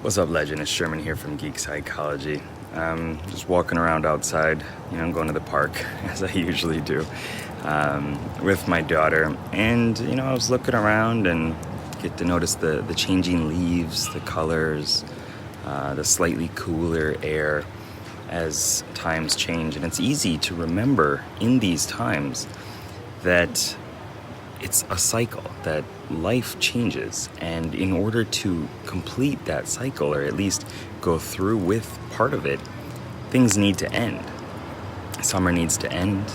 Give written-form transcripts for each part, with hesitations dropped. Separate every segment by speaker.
Speaker 1: What's up, legend? It's Sherman here from Geek Psychology. Just walking around outside, I'm going to the park, as I usually do, with my daughter. And, I was looking around and get to notice the changing leaves, the colors, the slightly cooler air as times change. And it's easy to remember in these times that it's a cycle, that life changes, and in order to complete that cycle, or at least go through with part of it, things need to end. Summer needs to end,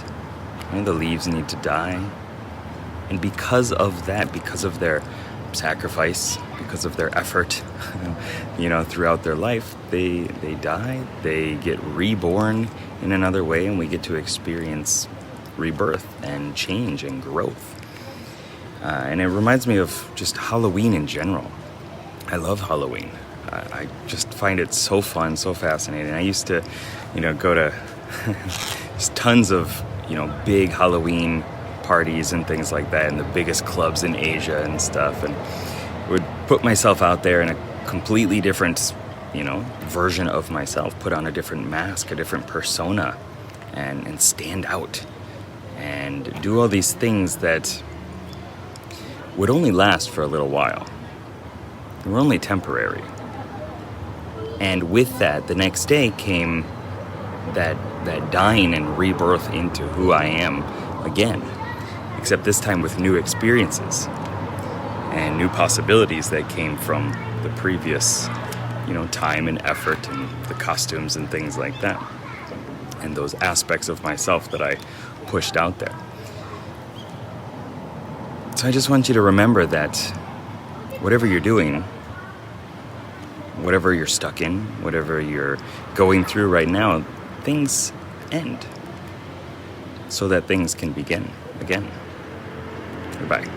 Speaker 1: and the leaves need to die. And because of that, because of their sacrifice, because of their effort, throughout their life, they die, they get reborn in another way, and we get to experience rebirth and change and growth. And it reminds me of just Halloween in general. I love Halloween. I just find it so fun, so fascinating. I used to, go to just tons of, big Halloween parties and things like that, and the biggest clubs in Asia and stuff, and would put myself out there in a completely different, version of myself, put on a different mask, a different persona, and stand out, and do all these things that would only last for a little while. They were only temporary. And with that, the next day came that dying and rebirth into who I am again, except this time with new experiences and new possibilities that came from the previous, time and effort and the costumes and things like that, and those aspects of myself that I pushed out there. So I just want you to remember that whatever you're doing, whatever you're stuck in, whatever you're going through right now, things end so that things can begin again. Goodbye.